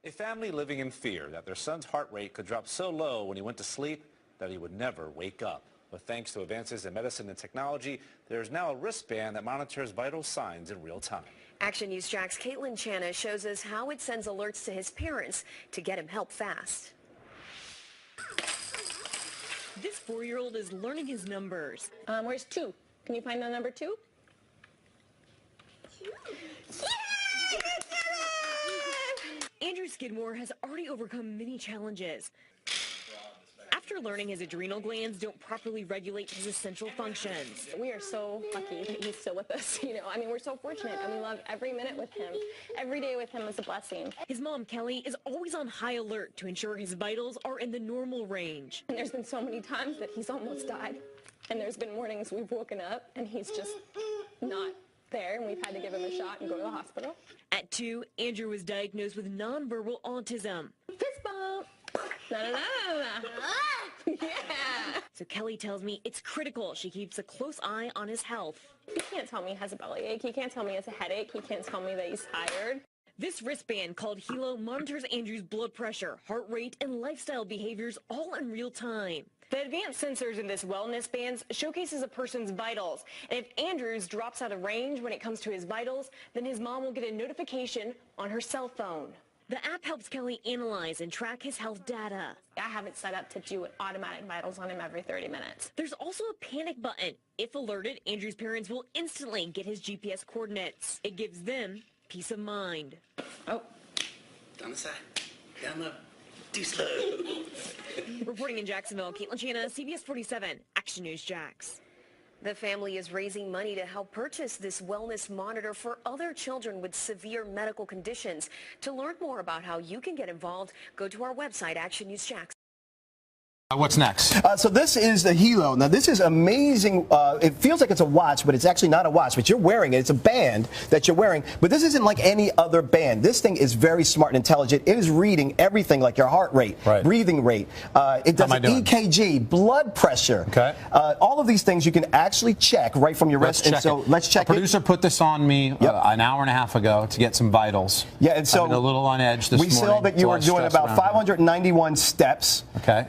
A family living in fear that their son's heart rate could drop so low when he went to sleep that he would never wake up. But thanks to advances in medicine and technology, there is now a wristband that monitors vital signs in real time. Action News Jack's Caitlin Channa shows us how it sends alerts to his parents to get him help fast. This 4-year-old is learning his numbers. Where's 2? Can you find the number 2? Andrew Skidmore has already overcome many challenges. After learning his adrenal glands don't properly regulate his essential functions. We are so lucky that he's still with us. We're so fortunate, and we love every minute with him. Every day with him is a blessing. His mom, Kelly, is always on high alert to ensure his vitals are in the normal range. And there's been so many times that he's almost died. And there's been mornings we've woken up and he's just not there, and we've had to give him a shot and go to the hospital. At 2, Andrew was diagnosed with nonverbal autism. Fist bump! Yeah! So Kelly tells me it's critical she keeps a close eye on his health. He can't tell me he has a bellyache. He can't tell me he has a headache. He can't tell me that he's tired. This wristband called HELO monitors Andrew's blood pressure, heart rate, and lifestyle behaviors all in real time. The advanced sensors in this wellness band showcases a person's vitals. And if Andrew's drops out of range when it comes to his vitals, then his mom will get a notification on her cell phone. The app helps Kelly analyze and track his health data. I have it set up to do automatic vitals on him every 30 minutes. There's also a panic button. If alerted, Andrew's parents will instantly get his GPS coordinates. It gives them peace of mind. Oh, down the side, down low, too slow. Reporting in Jacksonville, Caitlin Channa, CBS 47, Action News Jax. The family is raising money to help purchase this wellness monitor for other children with severe medical conditions. To learn more about how you can get involved, go to our website, Action News Jax. What's next? So this is the HELO. Now this is amazing. It feels like it's a watch, but it's actually not a watch. But you're wearing it. It's a band that you're wearing. But this isn't like any other band. This thing is very smart and intelligent. It is reading everything like your heart rate, breathing rate. It does an EKG, blood pressure. Okay. All of these things you can actually check right from your wrist. And so let's check it. A producer put this on me an hour and a half ago to get some vitals. Yeah, and so I've been a little on edge this morning. We saw that you were doing about 591 steps. Okay.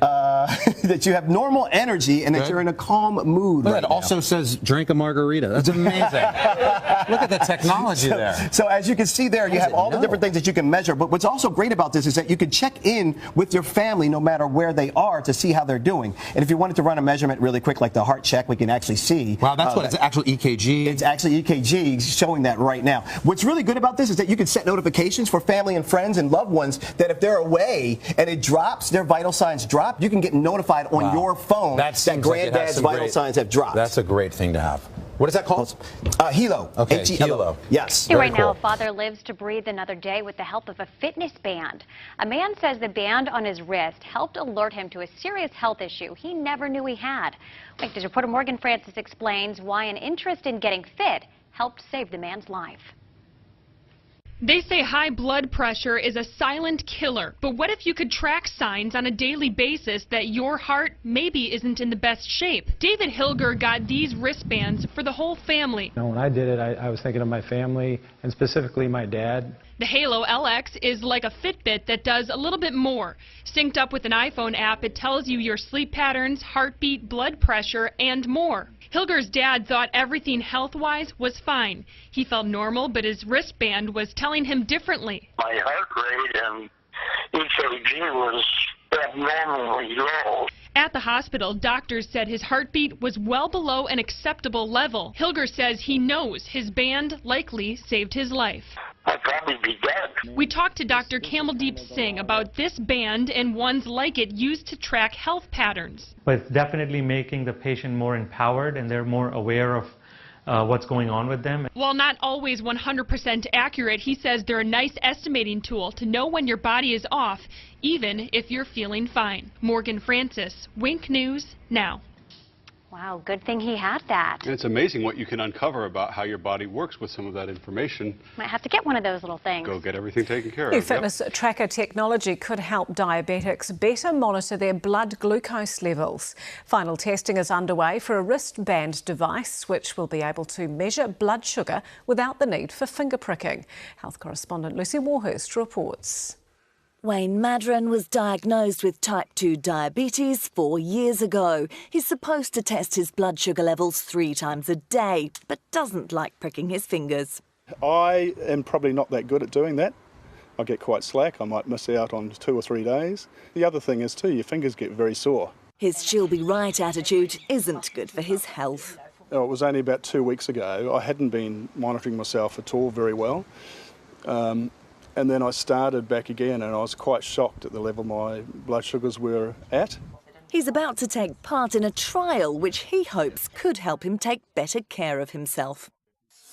That you have normal energy and that you're in a calm mood. It also says drink a margarita. That's amazing. Look at the technology there. So as you can see there, you have all the different things that you can measure. But what's also great about this is that you can check in with your family no matter where they are to see how they're doing. And if you wanted to run a measurement really quick, like the heart check, we can actually see. Wow, that's what it's actual EKG. It's actually EKG showing that right now. What's really good about this is that you can set notifications for family and friends and loved ones that if they're away and it drops, their vital signs drop, you can get notified on your phone that granddad's vital signs have dropped. That's a great thing to have. What is that called? HELO. Okay, HELO. Yes. Right now, a father lives to breathe another day with the help of a fitness band. A man says the band on his wrist helped alert him to a serious health issue he never knew he had. Weekdays reporter Morgan Francis explains why an interest in getting fit helped save the man's life. They say high blood pressure is a silent killer, but what if you could track signs on a daily basis that your heart maybe isn't in the best shape? David Hilger got these wristbands for the whole family. When I did it, I was thinking of my family and specifically my dad. The HELO LX is like a Fitbit that does a little bit more. Synced up with an iPhone app, it tells you your sleep patterns, heartbeat, blood pressure, and more. Hilger's dad thought everything health-wise was fine. He felt normal, but his wristband was telling him differently. My heart rate and EKG was abnormally low. At the hospital, doctors said his heartbeat was well below an acceptable level. Hilger says he knows his band likely saved his life. I'd probably be dead. We talked to Dr. Kamaldeep Singh about this band and ones like it used to track health patterns. But it's definitely making the patient more empowered and they're more aware of what's going on with them. While not always 100% accurate, he says they're a nice estimating tool to know when your body is off, even if you're feeling fine. Morgan Francis, Wink News Now. Wow, good thing he had that. And it's amazing what you can uncover about how your body works with some of that information. Might have to get one of those little things. Go get everything taken care of. New fitness tracker technology could help diabetics better monitor their blood glucose levels. Final testing is underway for a wristband device which will be able to measure blood sugar without the need for finger pricking. Health correspondent Lucy Warhurst reports. Wayne Madron was diagnosed with type 2 diabetes 4 years ago. He's supposed to test his blood sugar levels 3 times a day, but doesn't like pricking his fingers. I am probably not that good at doing that. I get quite slack. I might miss out on 2 or 3 days. The other thing is too, your fingers get very sore. His she'll be right attitude isn't good for his health. It was only about 2 weeks ago. I hadn't been monitoring myself at all very well. And then I started back again and I was quite shocked at the level my blood sugars were at. He's about to take part in a trial which he hopes could help him take better care of himself.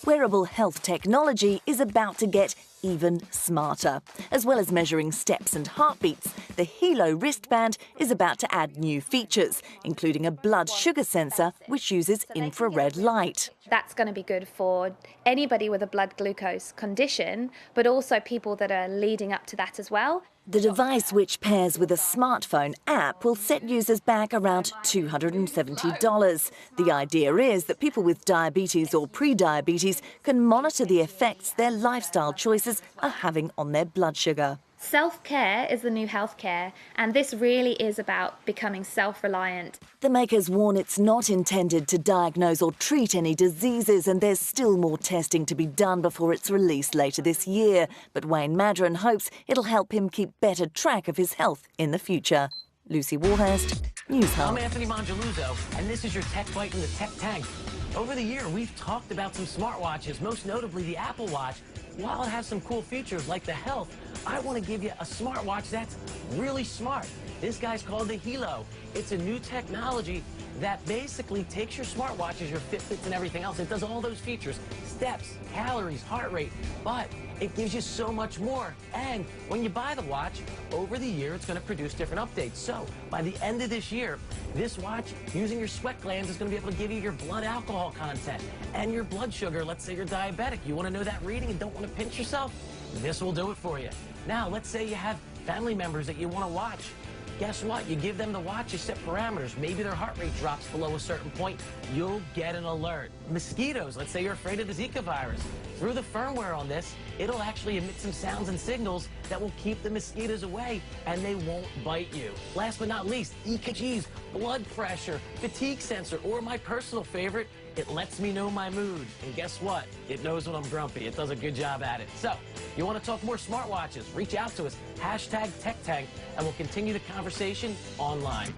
Wearable health technology is about to get even smarter. As well as measuring steps and heartbeats, the HELO wristband is about to add new features, including a blood sugar sensor which uses infrared light. That's going to be good for anybody with a blood glucose condition, but also people that are leading up to that as well. The device, which pairs with a smartphone app, will set users back around $270. The idea is that people with diabetes or pre-diabetes can monitor the effects their lifestyle choices are having on their blood sugar. Self-care is the new healthcare, and this really is about becoming self-reliant. The makers warn it's not intended to diagnose or treat any diseases, and there's still more testing to be done before it's released later this year. But Wayne Madron hopes it'll help him keep better track of his health in the future. Lucy Warhurst, News Hub. I'm Anthony Mongeluzzo, and this is your Tech Bite in the Tech Tank. Over the year, we've talked about some smartwatches, most notably the Apple Watch. While it has some cool features like the health, I want to give you a smartwatch that's really smart. This guy's called the HELO. It's a new technology that basically takes your smartwatches, your Fitbits and everything else. It does all those features, steps, calories, heart rate, but it gives you so much more. And when you buy the watch, over the year, it's going to produce different updates. So by the end of this year, this watch, using your sweat glands, is going to be able to give you your blood alcohol content and your blood sugar. Let's say you're diabetic. You want to know that reading and don't want to pinch yourself? This will do it for you. Now, let's say you have family members that you want to watch. Guess what? You give them the watch, you set parameters. Maybe their heart rate drops below a certain point. You'll get an alert. Mosquitoes, let's say you're afraid of the Zika virus. Through the firmware on this, it'll actually emit some sounds and signals that will keep the mosquitoes away, and they won't bite you. Last but not least, EKGs, blood pressure, fatigue sensor, or my personal favorite, it lets me know my mood. And guess what? It knows when I'm grumpy. It does a good job at it. So, you want to talk more smartwatches? Reach out to us, #TechTank, and we'll continue the conversation online.